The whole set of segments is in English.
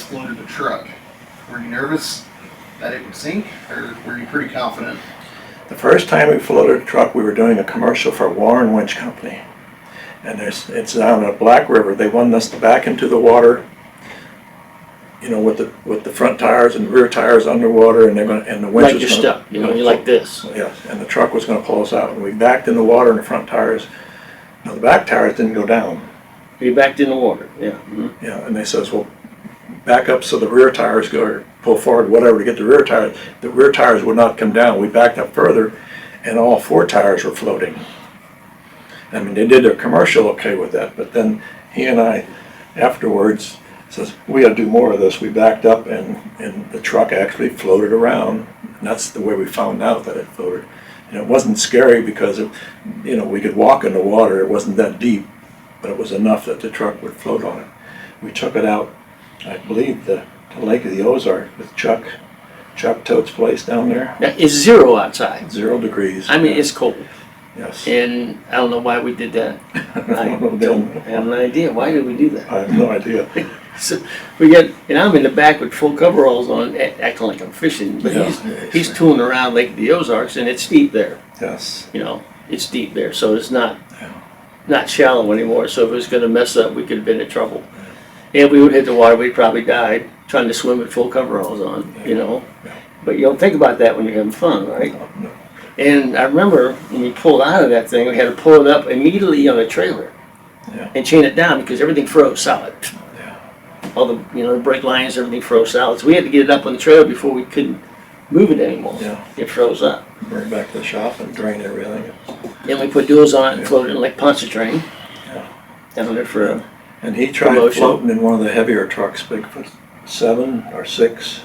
guys floated the truck, were you nervous that it would sink, or were you pretty confident? The first time we floated a truck, we were doing a commercial for Warren Winch Company. And it's down at Black River. They wanted us to back into the water, you know, with the front tires and rear tires underwater, and the winch Like was you're gonna, stuck, you know, you're like this. Yes, and the truck was going to pull us out. And we backed in the water, and the front tires, now the back tires didn't go down. You backed in the water, yeah. Mm-hmm. Yeah, and they says, well, back up so the rear tires go, or pull forward, whatever, to get the rear tires. The rear tires would not come down. We backed up further, and all four tires were floating. I mean, they did their commercial okay with that, but then he and I, afterwards, says, we got to do more of this. We backed up, and the truck actually floated around, and that's the way we found out that it floated. And it wasn't scary because, you know, we could walk in the water. It wasn't that deep, but it was enough that the truck would float on it. We took it out, I believe, the Lake of the Ozark with Chuck Toad's place down there. Yeah, it's 0 outside. 0 degrees. I mean, it's cold. Yes. And I don't know why we did that. I don't have an idea. Why did we do that? I have no idea. So and I'm in the back with full coveralls on, acting like I'm fishing. But he's tooling around Lake of the Ozarks, and it's deep there. Yes. You know, it's deep there, so it's not shallow anymore. So if it was going to mess up, we could have been in trouble. And we would hit the water, we'd probably died trying to swim with full coveralls on. You know, but you don't think about that when you're having fun, right? No. And I remember when we pulled out of that thing, we had to pull it up immediately on a trailer and chain it down because everything froze solid. All the, you know, the brake lines, everything froze solid. So we had to get it up on the trailer before we couldn't move it anymore. Yeah. It froze up. Bring it back to the shop and drain everything. Then we put duals on it and floated it like Pontchartrain. Yeah. Down there for And he tried promotion. floating in one of the heavier trucks, BIGFOOT 7 or 6,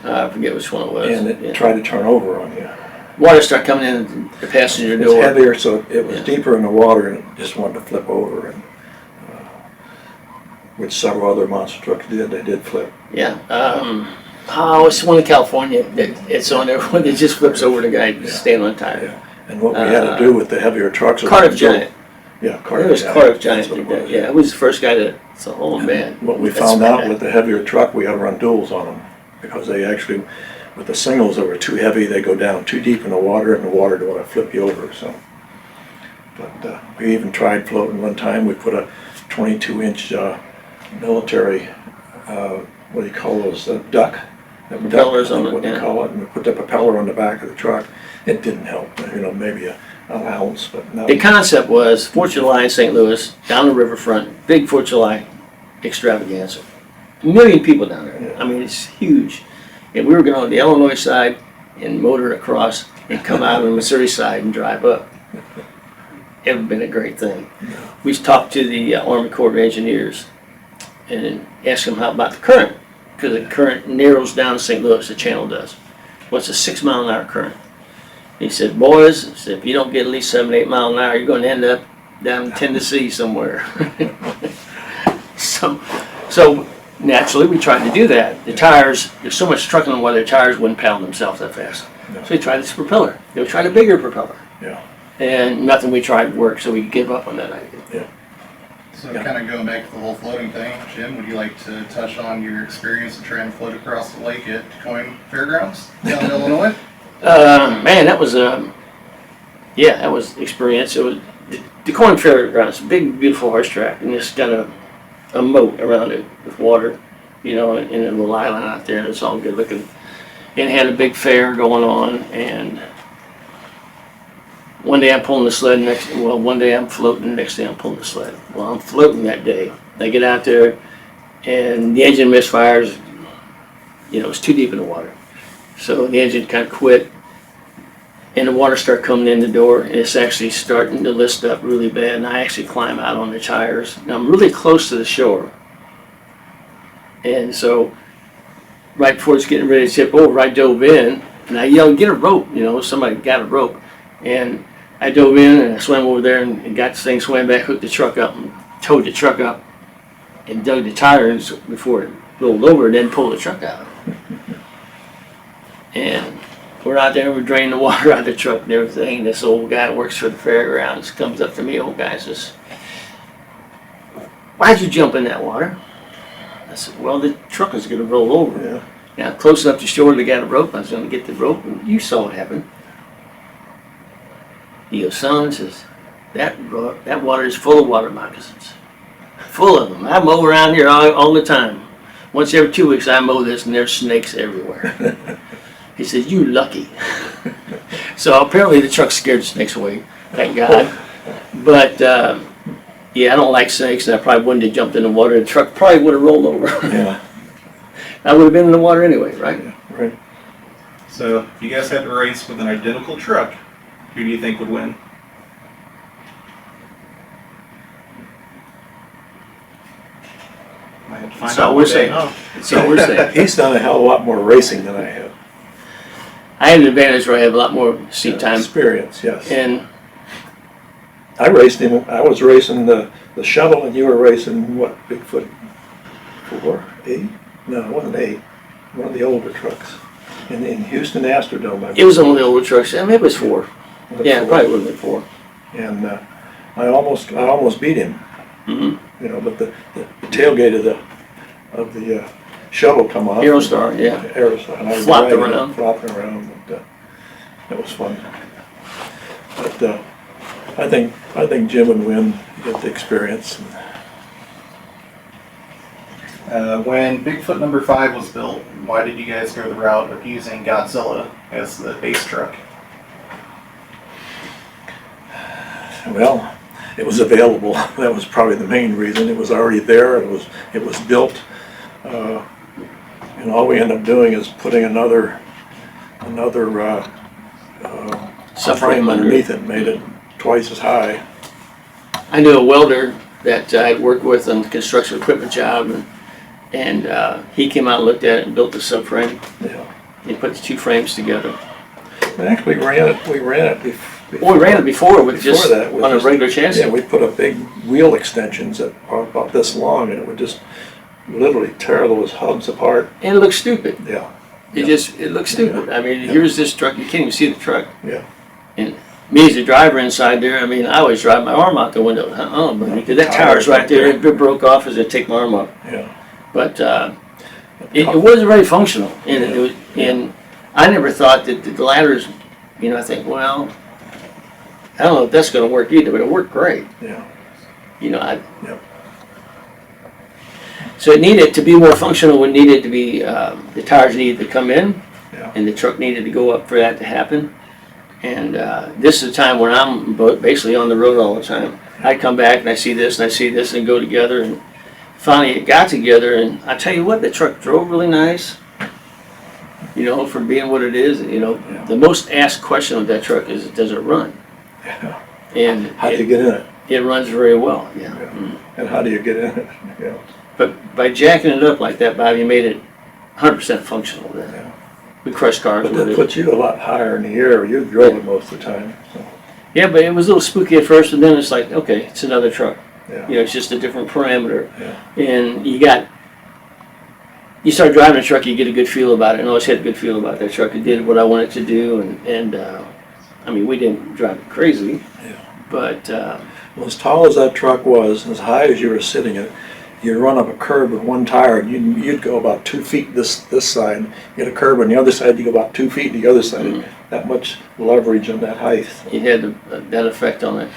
I forget which one it was. and it tried to turn over on you. Water started coming in the passenger It's door. heavier, so it was deeper in the water, and it just wanted to flip over. And which several other monster trucks did. They did flip. Yeah. It's one in California. It's on there when it just flips over the guy standing on the tire. Yeah. And what we had to do with the heavier trucks was Cardiff Giant. Yeah, It Cardiff was Giant. Cardiff Giant. That's what it Did that. was. Yeah, it was the first guy to. So, oh man. What we That's found out bad. with the heavier truck, we had to run duals on them because they actually, with the singles that were too heavy, they go down too deep in the water, and the water don't want to flip you over. So, but we even tried floating one time. We put a 22-inch military, what do you call those? Duck. Propellers on it, what they call it, and we put the propeller on the back of the truck. It didn't help. You know, maybe an ounce, but no. The concept was 4th of July in St. Louis, down the riverfront, big 4th of July extravaganza. 1 million people down there. Yeah. I mean, it's huge. And we were going on the Illinois side and motor across and come out on the Missouri side and drive up. It would have been a great thing. We talked to the Army Corps of Engineers and asked them how about the current, because the current narrows down St. Louis, the channel does. What's a 6 mile an hour current? He said, boys, if you don't get at least 7, 8 miles an hour, you're going to end up down in Tennessee somewhere. So naturally, we tried to do that. The tires, there's so much trucking on why their tires wouldn't paddle themselves that fast. No. So we tried this propeller. They tried a bigger propeller. Yeah. And nothing we tried worked, so we gave up on that idea. Yeah. So kind of going back to the whole floating thing, Jim, would you like to touch on your experience of trying to float across the lake at Tacoma Fairgrounds down in Illinois? Man, that was that was experience. It was the Corn Fairgrounds, big, beautiful horse track, and just got a moat around it with water, you know, and a little island out there, and it's all good looking. And it had a big fair going on, and one day I'm pulling the sled, one day I'm floating, next day I'm pulling the sled. Well, I'm floating that day. I get out there, and the engine misfires. You know, it's too deep in the water. So the engine kind of quit, and the water started coming in the door, and it's actually starting to list up really bad, and I actually climb out on the tires. Now I'm really close to the shore, and so right before it's getting ready to tip over, I dove in, and I yelled, get a rope, you know, somebody got a rope, and I dove in, and I swam over there, and got the thing, swam back, hooked the truck up, and towed the truck up, and dug the tires before it rolled over, and then pulled the truck out. And we're out there, we're draining the water out of the truck and everything. This old guy that works for the fairgrounds comes up to me, old guy, says, why'd you jump in that water? I said, well, the truck is gonna roll over. Yeah. Now, close enough to shore, they got a rope, I was gonna get the rope, and you saw it happen. He goes, son, says, that water is full of water moccasins. Full of them. I mow around here all the time. Once every 2 weeks I mow this and there's snakes everywhere. He says, you lucky. So apparently the truck scared the snakes away, thank God. But yeah, I don't like snakes, and I probably wouldn't have jumped in the water. The truck probably would have rolled over. Yeah. I would have been in the water anyway, right? Yeah, right. So, if you guys had to race with an identical truck, who do you think would win? I had to find So out we're one day, saying. huh? So we're saying. He's done a hell of a lot more racing than I have. I had an advantage where I have a lot more seat time. Experience, yes. And I raced him. I was racing the shuttle, and you were racing what? Bigfoot 4, 8? No, it wasn't 8. One of the older trucks in Houston Astrodome. it was one of the older trucks. I mean, it was 4. Yeah, it Four. probably would have been 4. And I almost beat him. Mm-hmm. You know, but the tailgate of the shuttle come off. Aerostar, yeah. Aerostar. And I was Flopped dragging it, around. flopping around. But, that was fun. But I think Jim would win. Get the experience. When Bigfoot number 5 was built, why did you guys go the route of using Godzilla as the base truck? Well, it was available. That was probably the main reason. It was already there. It was built, and all we end up doing is putting another frame underneath it, made it twice as high. I knew a welder that I worked with on the construction equipment job, and he came out and looked at it and built the subframe. Yeah. He put the 2 frames together. We actually ran it before. Well, we ran it before with Before just that, with on a just- regular chassis. Yeah, we put up big wheel extensions that are about this long, and it would just literally tear those hubs apart. And it looked stupid. Yeah. It looked stupid. I mean, here's this truck, you can't even see the truck. Yeah. And me as a driver inside there, I mean, I always drive my arm out the window. Because that tower's right there. If it broke off, as I take my arm off. Yeah. But it wasn't very functional. And I never thought that the ladders, I think, well, I don't know if that's going to work either, but it worked great. Yeah. Yep. So it needed to be more functional. It needed to be, the tires needed to come in, Yeah. and the truck needed to go up for that to happen. And this is a time when I'm basically on the road all the time. I come back and I see this and I see this and go together, and finally it got together. And I tell you what, the truck drove really nice. For being what it is. The most asked question of that truck is, does it run? Yeah. And How do you get in it? it runs very well. Yeah. Yeah. Mm. And how do you get in it? Yeah. But by jacking it up like that, Bobby, made it 100% functional then. Yeah. We crushed cars But with that it. puts you a lot higher in the air. You drove it most of the time. So, Yeah, but it was a little spooky at first, and then it's like, okay, it's another truck. yeah. It's just a different parameter. Yeah. And you start driving a truck, you get a good feel about it, and I always had a good feel about that truck. It did what I wanted to do, and I mean, we didn't drive it crazy, Yeah. but Well, as tall as that truck was, as high as you were sitting in it, you'd run up a curb with one tire, and you'd go about 2 feet this side. You get a curb on the other side, you go about 2 feet the other side. Mhm. That much leverage on that height. it had that effect on it.